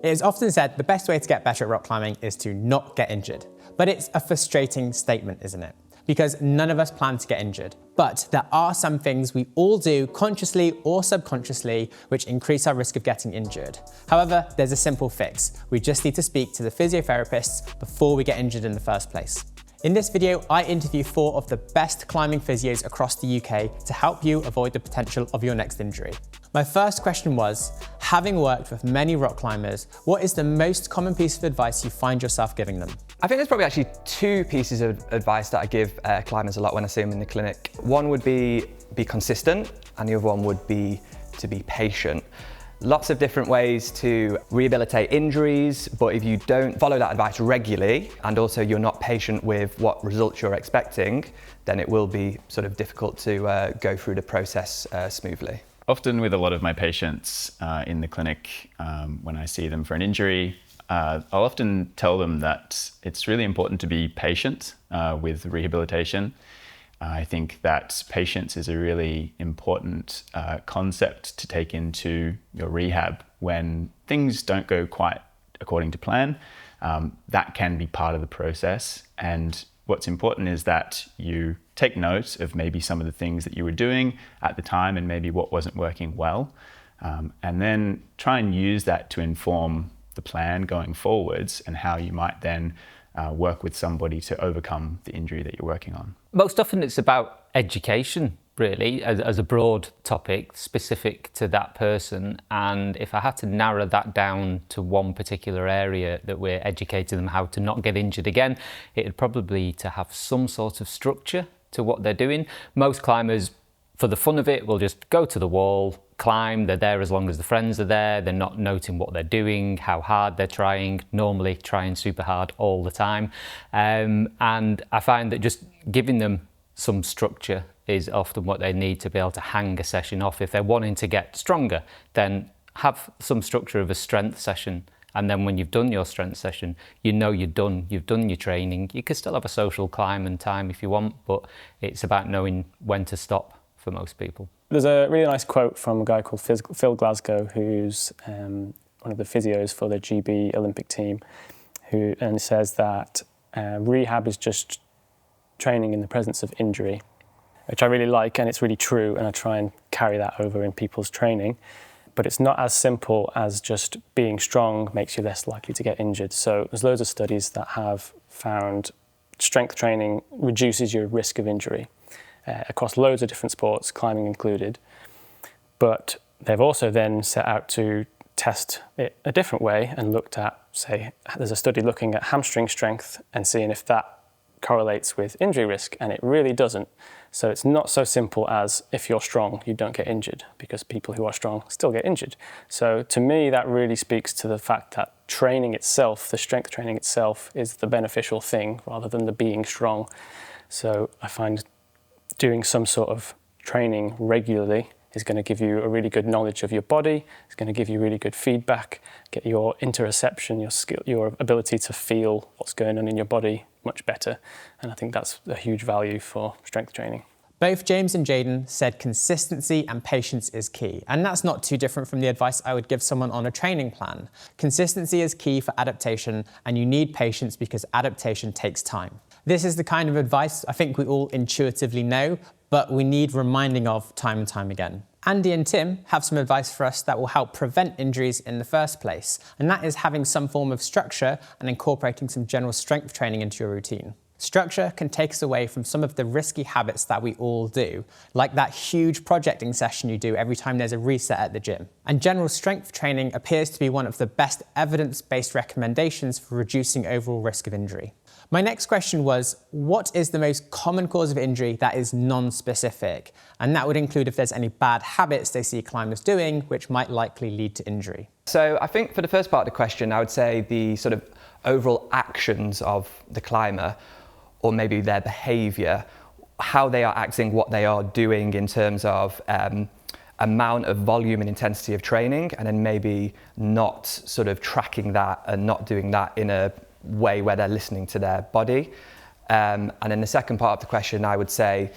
It is often said the best way to get better at rock climbing is to not get injured. But it's a frustrating statement, isn't it? Because none of us plan to get injured. But there are some things we all do consciously or subconsciously which increase our risk of getting injured. However, there's a simple fix. We just need to speak to the physiotherapists before we get injured in the first place. In this video, I interview 4 of the best climbing physios across the UK to help you avoid the potential of your next injury. My first question was, having worked with many rock climbers, what is the most common piece of advice you find yourself giving them? I think there's probably actually 2 pieces of advice that I give climbers a lot when I see them in the clinic. One would be consistent, and the other one would be to be patient. Lots of different ways to rehabilitate injuries, but if you don't follow that advice regularly, and also you're not patient with what results you're expecting, then it will be sort of difficult to go through the process smoothly. Often with a lot of my patients in the clinic, when I see them for an injury, I'll often tell them that it's really important to be patient with rehabilitation. I think that patience is a really important concept to take into your rehab. When things don't go quite according to plan, that can be part of the process. And what's important is that you take note of maybe some of the things that you were doing at the time and maybe what wasn't working well, and then try and use that to inform the plan going forwards and how you might then work with somebody to overcome the injury that you're working on. Most often it's about education, really, as a broad topic specific to that person. And if I had to narrow that down to one particular area that we're educating them how to not get injured again, it'd probably be to have some sort of structure to what they're doing. Most climbers, for the fun of it, will just go to the wall, climb. They're there as long as the friends are there. They're not noting what they're doing, how hard they're trying, normally trying super hard all the time. And I find that just giving them some structure is often what they need to be able to hang a session off. If they're wanting to get stronger, then have some structure of a strength session. And then when you've done your strength session, you know you've done your training. You can still have a social climb and time if you want, but it's about knowing when to stop for most people. There's a really nice quote from a guy called Phil Glasgow, who's one of the physios for the GB Olympic team, and says that rehab is just training in the presence of injury, which I really like, and it's really true, and I try and carry that over in people's training. But it's not as simple as just being strong makes you less likely to get injured. So there's loads of studies that have found strength training reduces your risk of injury across loads of different sports, climbing included. But they've also then set out to test it a different way and looked at, say, there's a study looking at hamstring strength and seeing if that correlates with injury risk, and it really doesn't. So it's not so simple as if you're strong, you don't get injured, because people who are strong still get injured. So to me, that really speaks to the fact that training itself, the strength training itself, is the beneficial thing rather than the being strong. So I find doing some sort of training regularly is going to give you a really good knowledge of your body. It's going to give you really good feedback, get your interoception, your skill, your ability to feel what's going on in your body much better. And I think that's a huge value for strength training. Both James and Jayden said consistency and patience is key, and that's not too different from the advice I would give someone on a training plan. Consistency is key for adaptation, and you need patience because adaptation takes time. This is the kind of advice I think we all intuitively know, but we need reminding of time and time again. Andy and Tim have some advice for us that will help prevent injuries in the first place, and that is having some form of structure and incorporating some general strength training into your routine. Structure can take us away from some of the risky habits that we all do, like that huge projecting session you do every time there's a reset at the gym. And general strength training appears to be one of the best evidence-based recommendations for reducing overall risk of injury. My next question was, what is the most common cause of injury that is non-specific? And that would include if there's any bad habits they see climbers doing, which might likely lead to injury. So I think for the first part of the question, I would say the sort of overall actions of the climber, or maybe their behaviour, how they are acting, what they are doing in terms of amount of volume and intensity of training, and then maybe not sort of tracking that and not doing that in a way where they're listening to their body. And then the second part of the question, I would say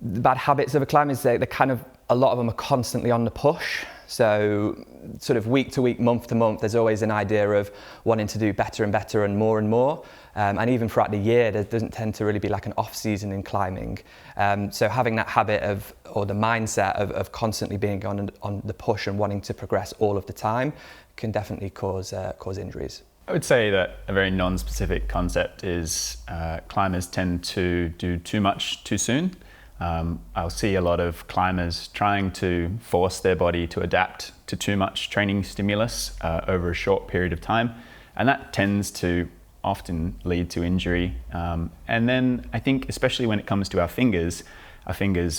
the bad habits of a climber is they're kind of, a lot of them are constantly on the push. So sort of week to week, month to month, there's always an idea of wanting to do better and better and more and more. And even throughout the year, there doesn't tend to really be like an off season in climbing. So having that habit of, or the mindset of constantly being on the push and wanting to progress all of the time can definitely cause injuries. I would say that a very non-specific concept is climbers tend to do too much too soon. I'll see a lot of climbers trying to force their body to adapt to too much training stimulus over a short period of time, and that tends to often lead to injury. And then I think, especially when it comes to our fingers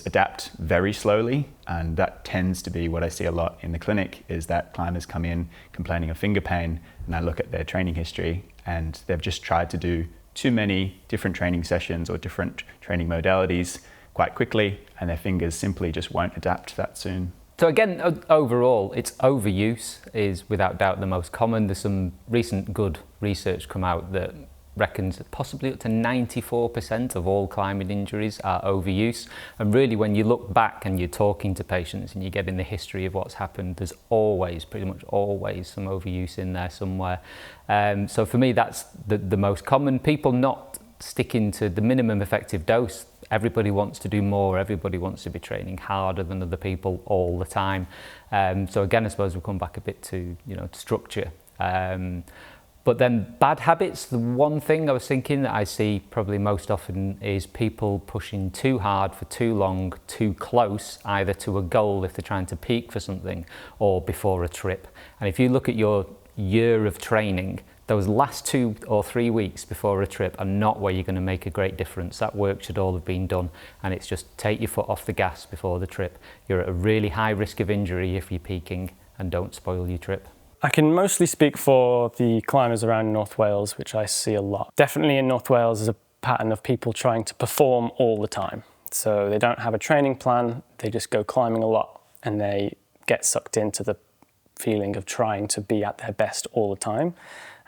adapt very slowly, and that tends to be what I see a lot in the clinic, is that climbers come in complaining of finger pain, and I look at their training history and they've just tried to do too many different training sessions or different training modalities quite quickly, and their fingers simply just won't adapt that soon. So again, overall, it's overuse is without doubt the most common. There's some recent good research come out that reckons that possibly up to 94% of all climbing injuries are overuse. And really, when you look back and you're talking to patients and you get in the history of what's happened, there's always, pretty much always, some overuse in there somewhere. So for me, that's the most common. People not sticking to the minimum effective dose. Everybody wants to do more, everybody wants to be training harder than other people all the time. So again, I suppose we'll come back a bit to, structure. But then bad habits, the one thing I was thinking that I see probably most often is people pushing too hard for too long, too close, either to a goal if they're trying to peak for something or before a trip. And if you look at your year of training, those last 2 or 3 weeks before a trip are not where you're going to make a great difference. That work should all have been done, and it's just take your foot off the gas before the trip. You're at a really high risk of injury if you're peaking, and don't spoil your trip. I can mostly speak for the climbers around North Wales, which I see a lot. Definitely in North Wales there's a pattern of people trying to perform all the time. So they don't have a training plan, they just go climbing a lot, and they get sucked into the feeling of trying to be at their best all the time.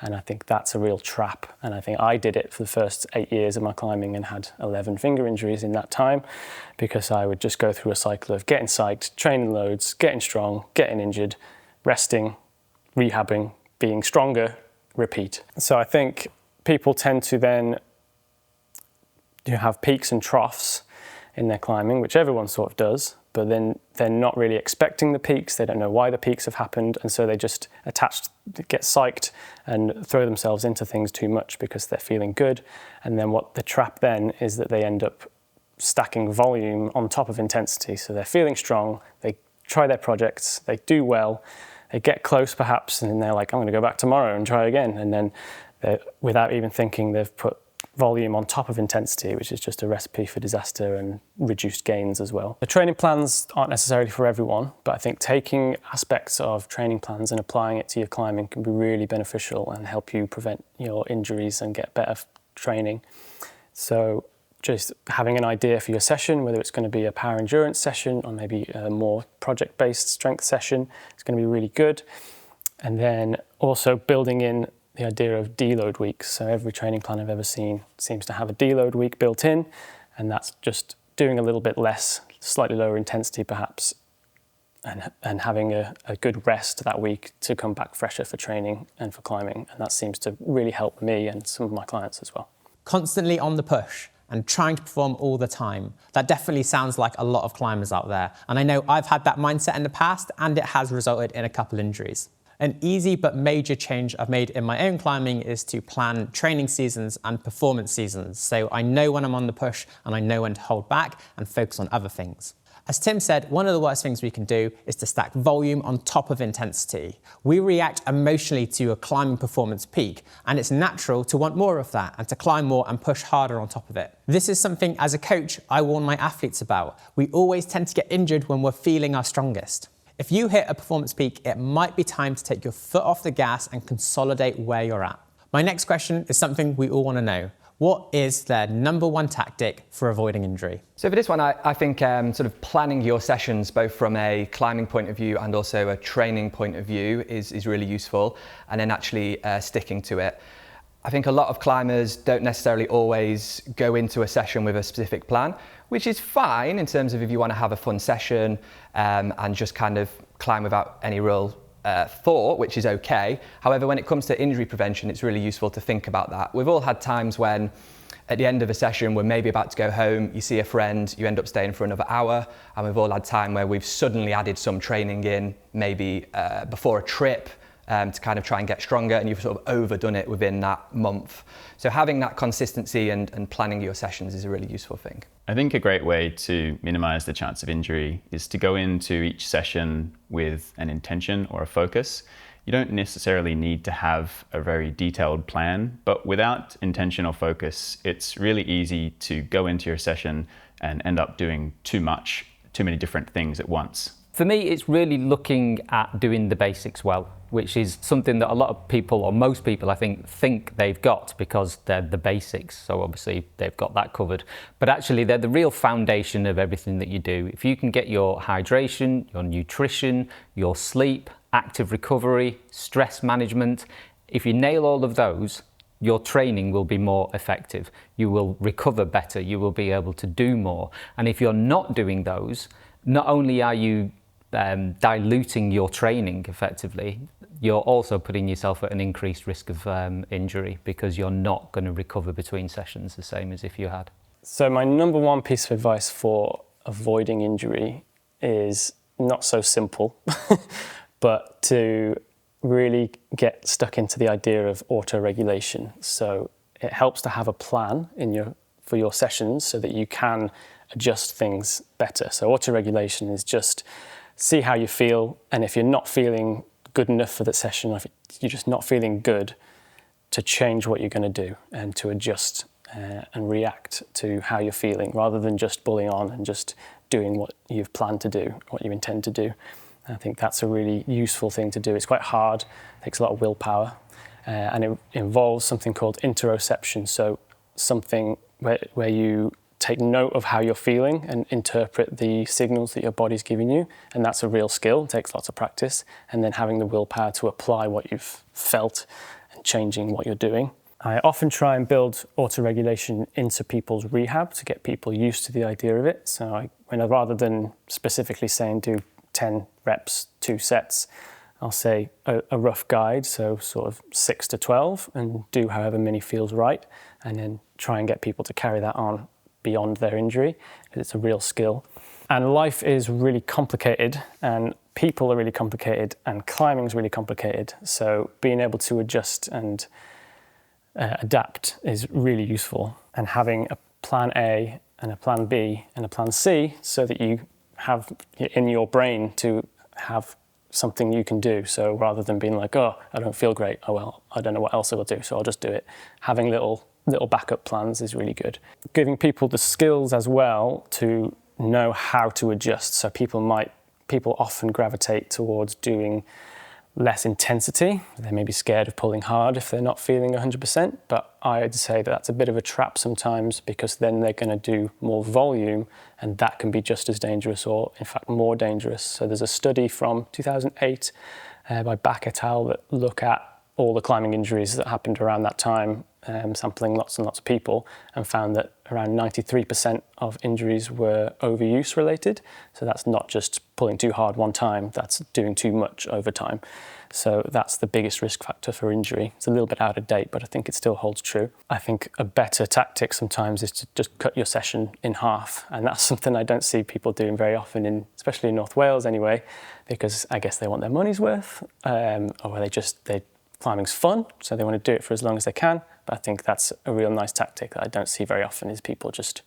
And I think that's a real trap. And I think I did it for the first 8 years of my climbing and had 11 finger injuries in that time, because I would just go through a cycle of getting psyched, training loads, getting strong, getting injured, resting, rehabbing, being stronger, repeat. So I think people tend to then have peaks and troughs in their climbing, which everyone sort of does, but then they're not really expecting the peaks, they don't know why the peaks have happened, and so they just get psyched and throw themselves into things too much because they're feeling good. And then what the trap then is that they end up stacking volume on top of intensity. So they're feeling strong, they try their projects, they do well, they get close perhaps, and then they're like, I'm going to go back tomorrow and try again. And then without even thinking, they've put volume on top of intensity, which is just a recipe for disaster and reduced gains as well. The training plans aren't necessarily for everyone, but I think taking aspects of training plans and applying it to your climbing can be really beneficial and help you prevent your injuries and get better training. So just having an idea for your session, whether it's going to be a power endurance session or maybe a more project-based strength session, is going to be really good. And then also building in the idea of deload weeks. So every training plan I've ever seen seems to have a deload week built in, and that's just doing a little bit less, slightly lower intensity perhaps, and having a good rest that week to come back fresher for training and for climbing. And that seems to really help me and some of my clients as well. Constantly on the push and trying to perform all the time. That definitely sounds like a lot of climbers out there. And I know I've had that mindset in the past, and it has resulted in a couple injuries. An easy but major change I've made in my own climbing is to plan training seasons and performance seasons. So I know when I'm on the push and I know when to hold back and focus on other things. As Tim said, one of the worst things we can do is to stack volume on top of intensity. We react emotionally to a climbing performance peak, and it's natural to want more of that and to climb more and push harder on top of it. This is something as a coach I warn my athletes about. We always tend to get injured when we're feeling our strongest. If you hit a performance peak, it might be time to take your foot off the gas and consolidate where you're at. My next question is something we all want to know. What is their number one tactic for avoiding injury? So for this one, I think sort of planning your sessions both from a climbing point of view and also a training point of view is really useful, and then actually sticking to it. I think a lot of climbers don't necessarily always go into a session with a specific plan, which is fine in terms of if you want to have a fun session and just kind of climb without any real thought, which is okay. However, when it comes to injury prevention, it's really useful to think about that. We've all had times when at the end of a session, we're maybe about to go home, you see a friend, you end up staying for another hour, and we've all had time where we've suddenly added some training in, maybe before a trip, to kind of try and get stronger, and you've sort of overdone it within that month. So having that consistency and planning your sessions is a really useful thing. I think a great way to minimize the chance of injury is to go into each session with an intention or a focus. You don't necessarily need to have a very detailed plan, but without intention or focus, it's really easy to go into your session and end up doing too many different things at once. For me, it's really looking at doing the basics well, which is something that a lot of people, or most people, I think they've got because they're the basics. So obviously they've got that covered. But actually they're the real foundation of everything that you do. If you can get your hydration, your nutrition, your sleep, active recovery, stress management, if you nail all of those, your training will be more effective. You will recover better. You will be able to do more. And if you're not doing those, not only are you diluting your training effectively, you're also putting yourself at an increased risk of injury because you're not going to recover between sessions the same as if you had. So my number one piece of advice for avoiding injury is not so simple, but to really get stuck into the idea of auto-regulation. So it helps to have a plan for your sessions so that you can adjust things better. So auto-regulation is just see how you feel, and if you're not feeling good enough for the session, or if you're just not feeling good, to change what you're going to do and to adjust and react to how you're feeling, rather than just bullying on and just doing what you've planned to do, what you intend to do. I think that's a really useful thing to do. It's quite hard, it takes a lot of willpower, and it involves something called interoception, so something where you take note of how you're feeling and interpret the signals that your body's giving you, and that's a real skill. It takes lots of practice, and then having the willpower to apply what you've felt and changing what you're doing. I often try and build auto-regulation into people's rehab to get people used to the idea of it. So rather than specifically saying do 10 reps, 2 sets, I'll say a rough guide, so sort of 6 to 12, and do however many feels right, and then try and get people to carry that on beyond their injury, because it's a real skill. And life is really complicated, and people are really complicated, and climbing is really complicated. So being able to adjust and adapt is really useful. And having a plan A and a plan B and a plan C, so that you have in your brain to have something you can do. So rather than being like, oh, I don't feel great, oh well, I don't know what else I will do, so I'll just do it. Having little backup plans is really good. Giving people the skills as well to know how to adjust. So people often gravitate towards doing less intensity. They may be scared of pulling hard if they're not feeling 100%, but I'd say that that's a bit of a trap sometimes, because then they're going to do more volume, and that can be just as dangerous, or in fact more dangerous. So there's a study from 2008 by Back et al. That look at all the climbing injuries that happened around that time, sampling lots and lots of people, and found that around 93% of injuries were overuse related. So that's not just pulling too hard one time, that's doing too much over time. So that's the biggest risk factor for injury. It's a little bit out of date, but I think it still holds true. I think a better tactic sometimes is to just cut your session in half. And that's something I don't see people doing very often, especially in North Wales anyway, because I guess they want their money's worth, or climbing's fun, so they want to do it for as long as they can. But I think that's a real nice tactic that I don't see very often, is people just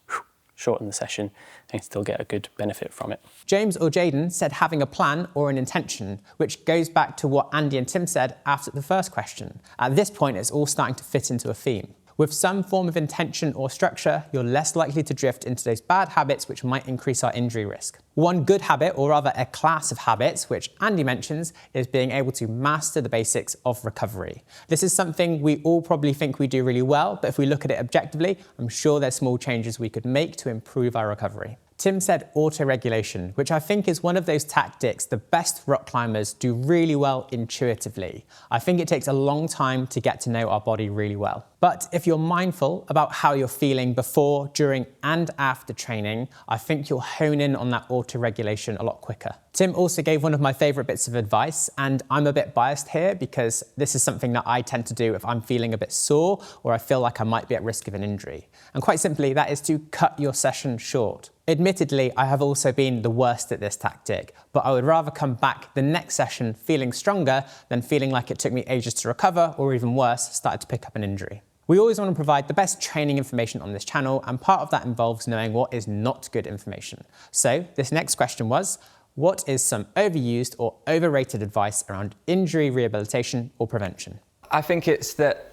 shorten the session and still get a good benefit from it. James or Jayden said having a plan or an intention, which goes back to what Andy and Tim said after the first question. At this point, it's all starting to fit into a theme. With some form of intention or structure, you're less likely to drift into those bad habits which might increase our injury risk. One good habit, or rather a class of habits, which Andy mentions, is being able to master the basics of recovery. This is something we all probably think we do really well, but if we look at it objectively, I'm sure there's small changes we could make to improve our recovery. Tim said auto-regulation, which I think is one of those tactics the best rock climbers do really well intuitively. I think it takes a long time to get to know our body really well. But if you're mindful about how you're feeling before, during, and after training, I think you'll hone in on that auto-regulation a lot quicker. Tim also gave one of my favorite bits of advice, and I'm a bit biased here because this is something that I tend to do if I'm feeling a bit sore or I feel like I might be at risk of an injury. And quite simply, that is to cut your session short. Admittedly, I have also been the worst at this tactic, but I would rather come back the next session feeling stronger than feeling like it took me ages to recover, or even worse, started to pick up an injury. We always want to provide the best training information on this channel, and part of that involves knowing what is not good information. So this next question was, what is some overused or overrated advice around injury rehabilitation or prevention? I think it's that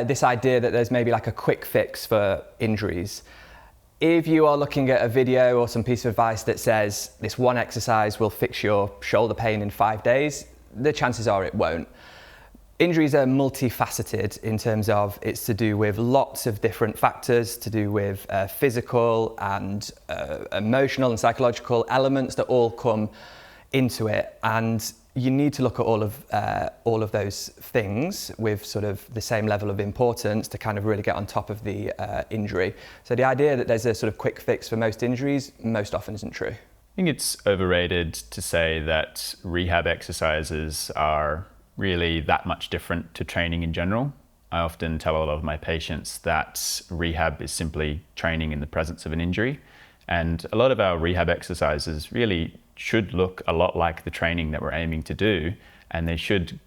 this idea that there's maybe like a quick fix for injuries. If you are looking at a video or some piece of advice that says this one exercise will fix your shoulder pain in 5 days, the chances are it won't. Injuries are multifaceted in terms of it's to do with lots of different factors, to do with physical and emotional and psychological elements that all come into it. And you need to look at all of those things with sort of the same level of importance to kind of really get on top of the injury. So the idea that there's a sort of quick fix for most injuries most often isn't true. I think it's overrated to say that rehab exercises are really that much different to training in general. I often tell a lot of my patients that rehab is simply training in the presence of an injury. And a lot of our rehab exercises really should look a lot like the training that we're aiming to do, and they should,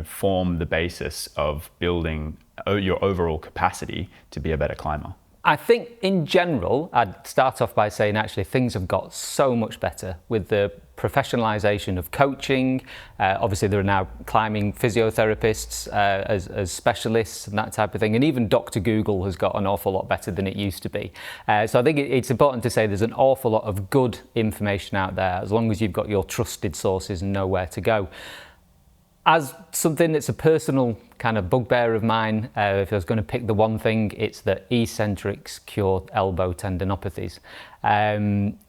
form the basis of building your overall capacity to be a better climber. I think in general, I'd start off by saying actually things have got so much better with the professionalisation of coaching. Obviously there are now climbing physiotherapists as specialists and that type of thing, and even Dr. Google has got an awful lot better than it used to be. So I think it's important to say there's an awful lot of good information out there as long as you've got your trusted sources and know where to go. As something that's a personal kind of bugbear of mine, if I was going to pick the one thing, it's that eccentrics cure elbow tendinopathies.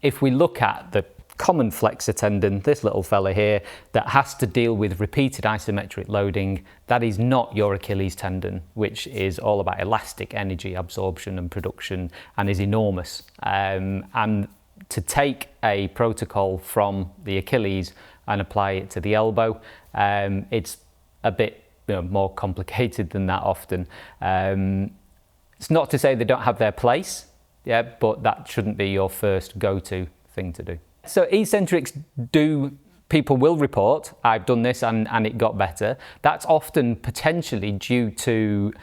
If we look at the common flexor tendon, this little fella here, that has to deal with repeated isometric loading, that is not your Achilles tendon, which is all about elastic energy absorption and production and is enormous. And to take a protocol from the Achilles and apply it to the elbow, it's a bit more complicated than that often. It's not to say they don't have their place, but that shouldn't be your first go-to thing to do. So eccentrics people will report, I've done this and it got better. That's often potentially due to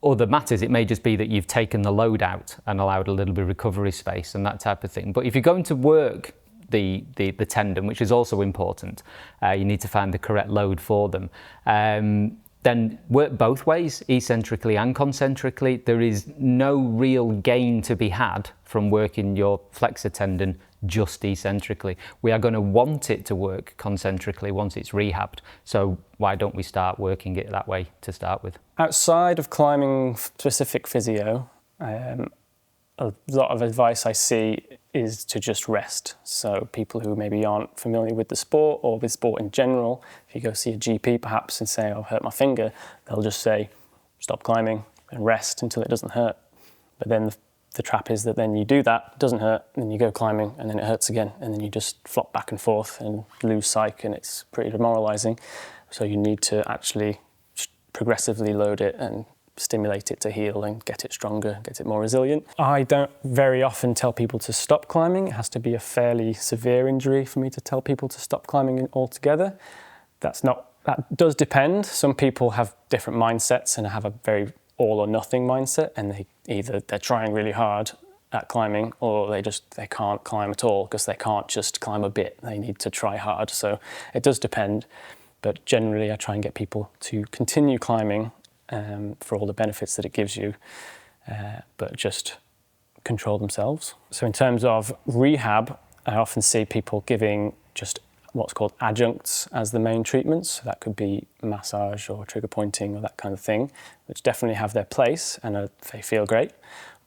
other matters. It may just be that you've taken the load out and allowed a little bit of recovery space and that type of thing. But if you're going to work the tendon, which is also important, you need to find the correct load for them. Then work both ways, eccentrically and concentrically. There is no real gain to be had from working your flexor tendon just eccentrically. We are going to want it to work concentrically once it's rehabbed. So why don't we start working it that way to start with? Outside of climbing specific physio, a lot of advice I see is to just rest. So people who maybe aren't familiar with the sport or with sport in general, if you go see a GP perhaps and say, I've hurt my finger, they'll just say, stop climbing and rest until it doesn't hurt. But then the trap is that then you do that, it doesn't hurt, and then you go climbing and then it hurts again, and then you just flop back and forth and lose psych, and it's pretty demoralizing. So you need to actually progressively load it and stimulate it to heal and get it stronger, get it more resilient. I don't very often tell people to stop climbing. It has to be a fairly severe injury for me to tell people to stop climbing altogether. That does depend. Some people have different mindsets and have a very all or nothing mindset, and they're trying really hard at climbing, or they can't climb at all because they can't just climb a bit. They need to try hard. So it does depend, but generally I try and get people to continue climbing for all the benefits that it gives you, but just control themselves. So in terms of rehab, I often see people giving just what's called adjuncts as the main treatments. So that could be massage or trigger pointing or that kind of thing, which definitely have their place and they feel great.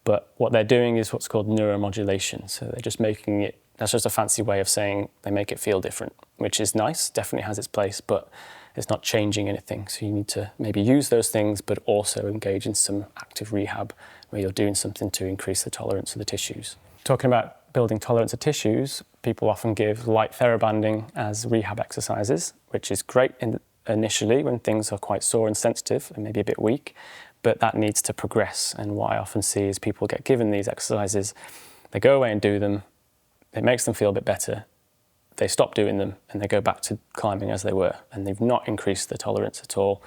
But what they're doing is what's called neuromodulation. So they're just making it, that's just a fancy way of saying they make it feel different, which is nice, definitely has its place, but it's not changing anything. So you need to maybe use those things, but also engage in some active rehab where you're doing something to increase the tolerance of the tissues. Talking about building tolerance of tissues, people often give light therabanding as rehab exercises, which is great initially when things are quite sore and sensitive and maybe a bit weak, but that needs to progress. And what I often see is people get given these exercises, they go away and do them, it makes them feel a bit better, they stop doing them and they go back to climbing as they were, and they've not increased the tolerance at all.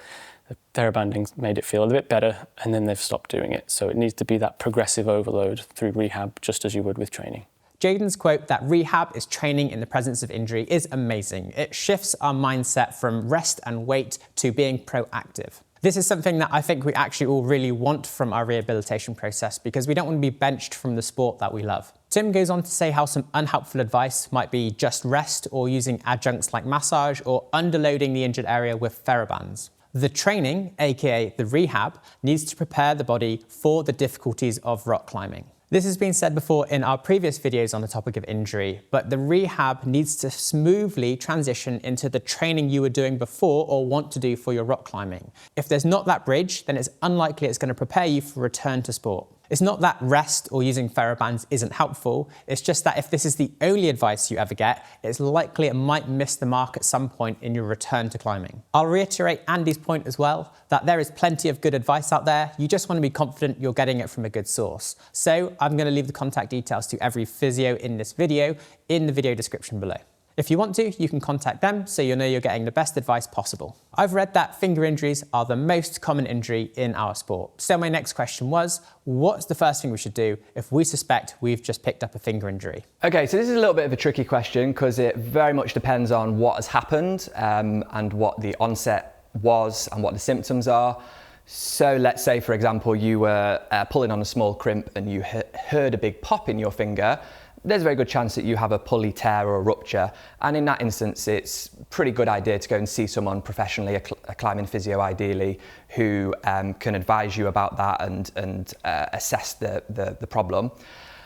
The therabanding's made it feel a bit better and then they've stopped doing it. So it needs to be that progressive overload through rehab, just as you would with training. Jayden's quote that rehab is training in the presence of injury is amazing. It shifts our mindset from rest and wait to being proactive. This is something that I think we actually all really want from our rehabilitation process, because we don't want to be benched from the sport that we love. Tim goes on to say how some unhelpful advice might be just rest, or using adjuncts like massage, or underloading the injured area with therabands. The training, aka the rehab, needs to prepare the body for the difficulties of rock climbing. This has been said before in our previous videos on the topic of injury, but the rehab needs to smoothly transition into the training you were doing before or want to do for your rock climbing. If there's not that bridge, then it's unlikely it's going to prepare you for return to sport. It's not that rest or using therabands isn't helpful, it's just that if this is the only advice you ever get, it's likely it might miss the mark at some point in your return to climbing. I'll reiterate Andy's point as well, that there is plenty of good advice out there, you just want to be confident you're getting it from a good source. So I'm going to leave the contact details to every physio in this video in the video description below. If you want to, you can contact them so you'll know you're getting the best advice possible. I've read that finger injuries are the most common injury in our sport. So my next question was, what's the first thing we should do if we suspect we've just picked up a finger injury? Okay, so this is a little bit of a tricky question because it very much depends on what has happened and what the onset was and what the symptoms are. So let's say, for example, you were pulling on a small crimp and you heard a big pop in your finger. There's a very good chance that you have a pulley tear or a rupture, and in that instance it's a pretty good idea to go and see someone professionally, a climbing physio ideally, who can advise you about that and assess the problem.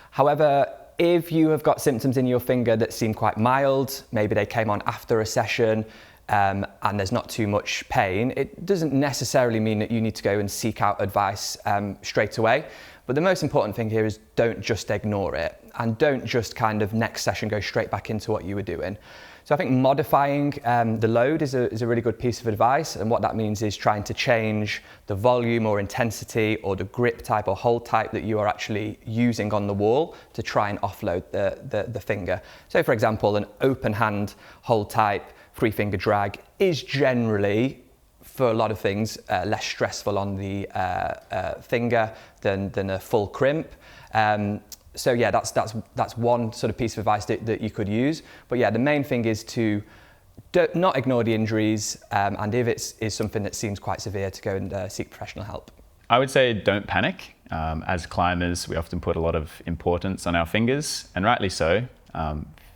However, if you have got symptoms in your finger that seem quite mild, maybe they came on after a session, and there's not too much pain, it doesn't necessarily mean that you need to go and seek out advice straight away. But the most important thing here is don't just ignore it, and don't just kind of next session go straight back into what you were doing. So I think modifying the load is a really good piece of advice, and what that means is trying to change the volume or intensity or the grip type or hold type that you are actually using on the wall to try and offload the finger. So for example, an open hand hold type, 3-finger drag is generally, for a lot of things, less stressful on the finger than a full crimp. So yeah, that's one sort of piece of advice that you could use. But yeah, the main thing is to not ignore the injuries, and if it is something that seems quite severe, to go and seek professional help. I would say don't panic. As climbers, we often put a lot of importance on our fingers, and rightly so.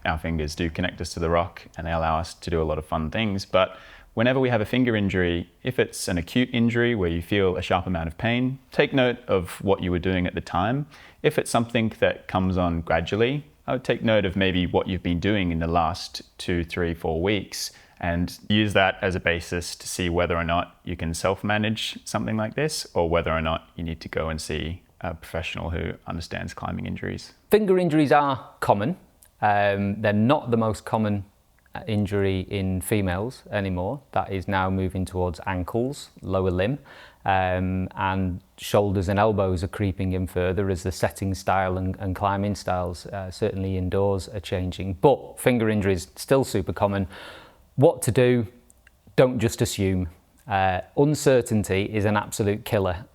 Our fingers do connect us to the rock and they allow us to do a lot of fun things, but whenever we have a finger injury, if it's an acute injury where you feel a sharp amount of pain, take note of what you were doing at the time. If it's something that comes on gradually, I would take note of maybe what you've been doing in the last 2, 3, 4 weeks and use that as a basis to see whether or not you can self-manage something like this, or whether or not you need to go and see a professional who understands climbing injuries. Finger injuries are common. They're not the most common injury in females anymore. That is now moving towards ankles, lower limb, and shoulders and elbows are creeping in further as the setting style and climbing styles, certainly indoors, are changing. But finger injuries still super common. What to do? Don't just assume. Uncertainty is an absolute killer.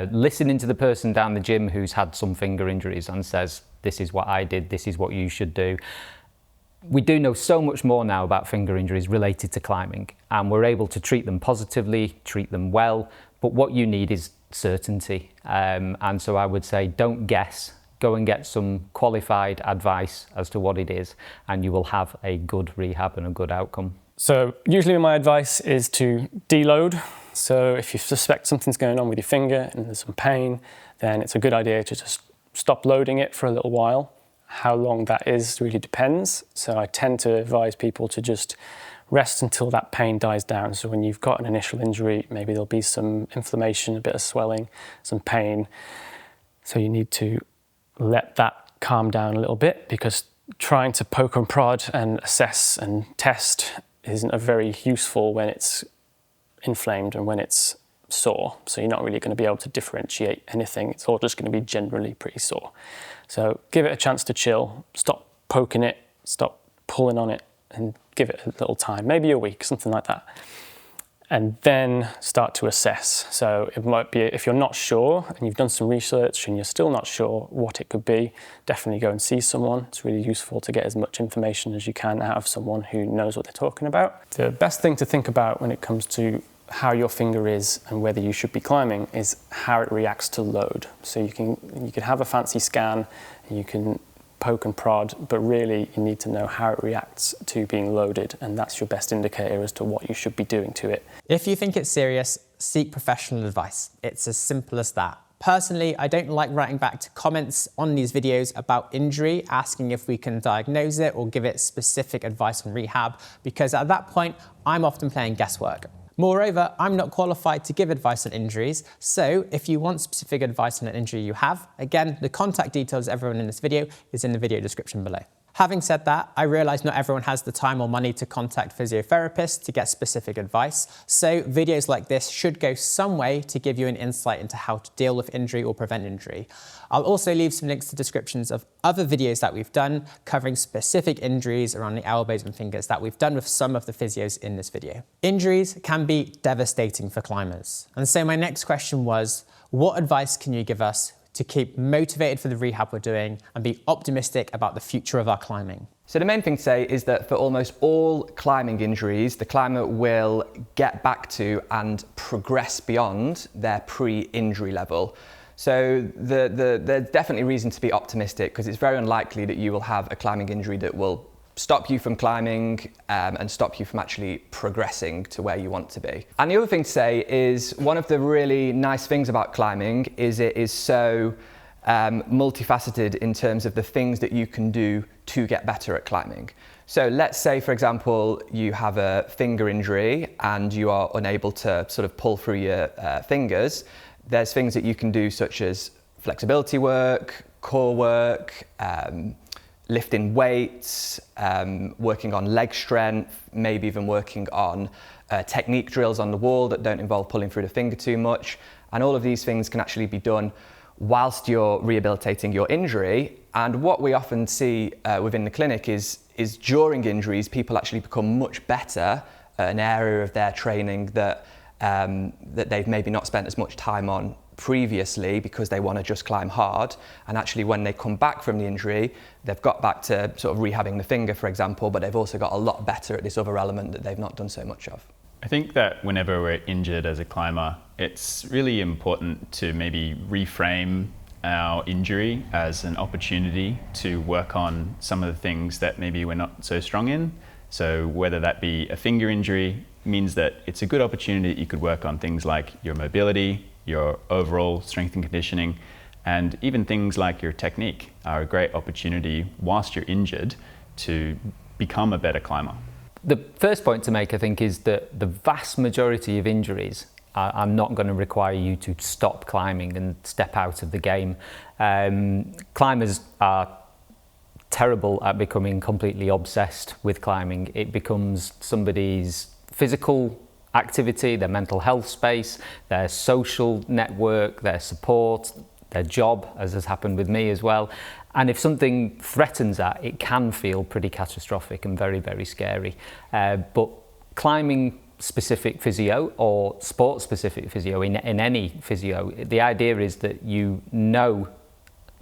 Listening to the person down the gym who's had some finger injuries and says, this is what I did, this is what you should do. We do know so much more now about finger injuries related to climbing, and we're able to treat them positively, treat them well, but what you need is certainty. And so I would say don't guess, go and get some qualified advice as to what it is, and you will have a good rehab and a good outcome. So usually my advice is to deload. So if you suspect something's going on with your finger and there's some pain, then it's a good idea to just stop loading it for a little while. How long that is really depends. So I tend to advise people to just rest until that pain dies down. So when you've got an initial injury, maybe there'll be some inflammation, a bit of swelling, some pain. So you need to let that calm down a little bit, because trying to poke and prod and assess and test isn't very useful when it's inflamed and when it's sore. So you're not really going to be able to differentiate anything. It's all just going to be generally pretty sore. So give it a chance to chill, stop poking it, stop pulling on it, and give it a little time, maybe a week, something like that. And then start to assess. So it might be, if you're not sure and you've done some research and you're still not sure what it could be, definitely go and see someone. It's really useful to get as much information as you can out of someone who knows what they're talking about. The best thing to think about when it comes to how your finger is and whether you should be climbing is how it reacts to load. So you can have a fancy scan and you can poke and prod, but really you need to know how it reacts to being loaded, and that's your best indicator as to what you should be doing to it. If you think it's serious, seek professional advice. It's as simple as that. Personally, I don't like writing back to comments on these videos about injury, asking if we can diagnose it or give it specific advice on rehab, because at that point, I'm often playing guesswork. Moreover, I'm not qualified to give advice on injuries, so if you want specific advice on an injury you have, again, the contact details of everyone in this video is in the video description below. Having said that, I realise not everyone has the time or money to contact physiotherapists to get specific advice, so videos like this should go some way to give you an insight into how to deal with injury or prevent injury. I'll also leave some links to descriptions of other videos that we've done covering specific injuries around the elbows and fingers that we've done with some of the physios in this video. Injuries can be devastating for climbers, and so my next question was, what advice can you give us to keep motivated for the rehab we're doing and be optimistic about the future of our climbing? So the main thing to say is that for almost all climbing injuries, the climber will get back to and progress beyond their pre-injury level. So there's definitely reason to be optimistic, because it's very unlikely that you will have a climbing injury that will stop you from climbing and stop you from actually progressing to where you want to be. And the other thing to say is, one of the really nice things about climbing is it is so multifaceted in terms of the things that you can do to get better at climbing. So let's say, for example, you have a finger injury and you are unable to sort of pull through your fingers. There's things that you can do, such as flexibility work, core work, lifting weights, working on leg strength, maybe even working on technique drills on the wall that don't involve pulling through the finger too much. And all of these things can actually be done whilst you're rehabilitating your injury. And what we often see within the clinic is during injuries, people actually become much better at an area of their training that they've maybe not spent as much time on previously, because they want to just climb hard. And actually, when they come back from the injury, they've got back to sort of rehabbing the finger, for example, but they've also got a lot better at this other element that they've not done so much of. I think that whenever we're injured as a climber, it's really important to maybe reframe our injury as an opportunity to work on some of the things that maybe we're not so strong in. So whether that be a finger injury, means that it's a good opportunity that you could work on things like your mobility, your overall strength and conditioning, and even things like your technique are a great opportunity whilst you're injured to become a better climber. The first point to make, I think, is that the vast majority of injuries are not going to require you to stop climbing and step out of the game. Climbers are terrible at becoming completely obsessed with climbing. It becomes somebody's physical activity, their mental health space, their social network, their support, their job, as has happened with me as well. And if something threatens that, it can feel pretty catastrophic and very, very scary. But climbing specific physio or sport specific physio, in any physio, the idea is that you know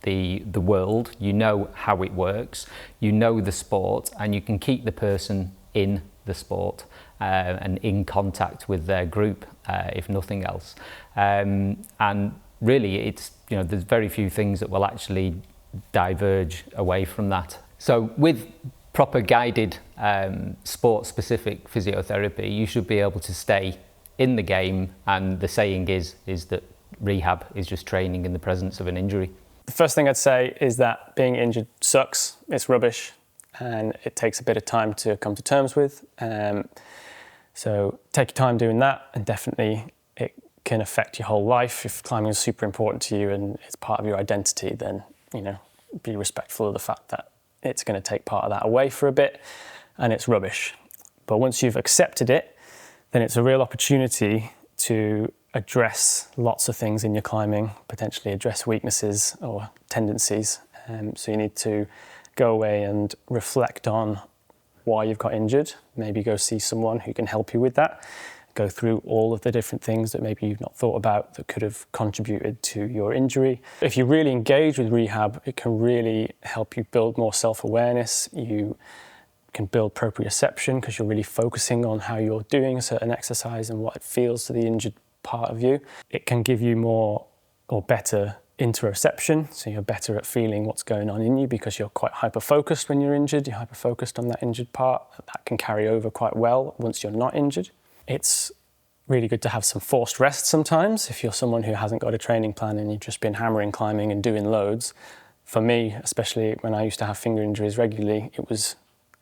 the world, you know how it works, you know the sport, and you can keep the person in the sport and in contact with their group, if nothing else. And really, it's, you know, there's very few things that will actually diverge away from that. So with proper guided sport-specific physiotherapy, you should be able to stay in the game, and the saying is that rehab is just training in the presence of an injury. The first thing I'd say is that being injured sucks, it's rubbish, and it takes a bit of time to come to terms with. So take your time doing that, and definitely it can affect your whole life. If climbing is super important to you and it's part of your identity, then, you know, be respectful of the fact that it's going to take part of that away for a bit, and it's rubbish. But once you've accepted it, then it's a real opportunity to address lots of things in your climbing, potentially address weaknesses or tendencies. So you need to go away and reflect on why you've got injured, maybe go see someone who can help you with that, go through all of the different things that maybe you've not thought about that could have contributed to your injury. If you really engage with rehab, it can really help you build more self-awareness. You can build proprioception because you're really focusing on how you're doing a certain exercise and what it feels to the injured part of you. It can give you more or better interoception, so you're better at feeling what's going on in you because you're quite hyper-focused when you're injured. You're hyper-focused on that injured part. That can carry over quite well once you're not injured. It's really good to have some forced rest sometimes if you're someone who hasn't got a training plan and you've just been hammering climbing and doing loads. For me, especially when I used to have finger injuries regularly,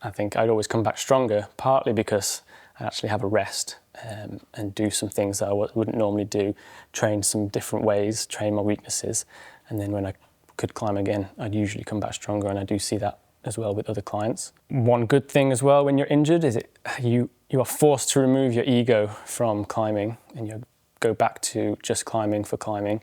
I think I'd always come back stronger, partly because I actually have a rest and do some things that I wouldn't normally do, train some different ways, train my weaknesses, and then when I could climb again, I'd usually come back stronger, and I do see that as well with other clients. One good thing as well when you're injured is you are forced to remove your ego from climbing, and you go back to just climbing for climbing.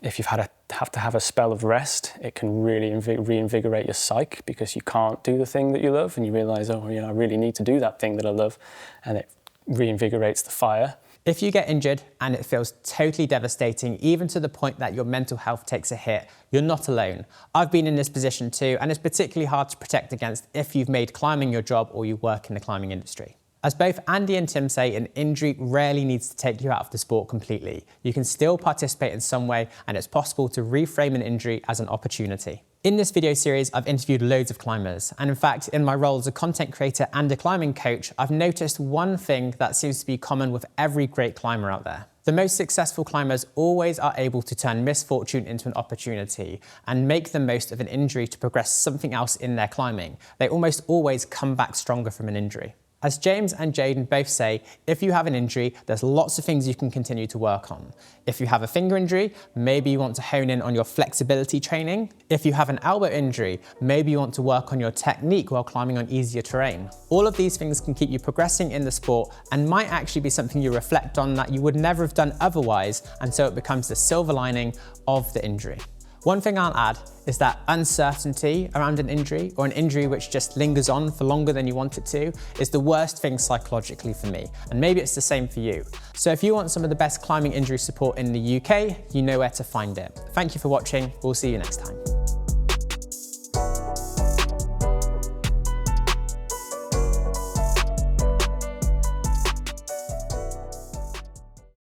If you've have to have a spell of rest, it can really reinvigorate your psyche because you can't do the thing that you love, and you realise, oh, you know, I really need to do that thing that I love, and it reinvigorates the fire. If you get injured and it feels totally devastating, even to the point that your mental health takes a hit, you're not alone. I've been in this position too, and it's particularly hard to protect against if you've made climbing your job or you work in the climbing industry. As both Andy and Tim say, an injury rarely needs to take you out of the sport completely. You can still participate in some way, and it's possible to reframe an injury as an opportunity. In this video series, I've interviewed loads of climbers, and in fact, in my role as a content creator and a climbing coach, I've noticed one thing that seems to be common with every great climber out there. The most successful climbers always are able to turn misfortune into an opportunity and make the most of an injury to progress something else in their climbing. They almost always come back stronger from an injury. As James and Jayden both say, if you have an injury, there's lots of things you can continue to work on. If you have a finger injury, maybe you want to hone in on your flexibility training. If you have an elbow injury, maybe you want to work on your technique while climbing on easier terrain. All of these things can keep you progressing in the sport and might actually be something you reflect on that you would never have done otherwise, and so it becomes the silver lining of the injury. One thing I'll add is that uncertainty around an injury, or an injury which just lingers on for longer than you want it to, is the worst thing psychologically for me, and maybe it's the same for you. So if you want some of the best climbing injury support in the UK, you know where to find it. Thank you for watching, we'll see you next time.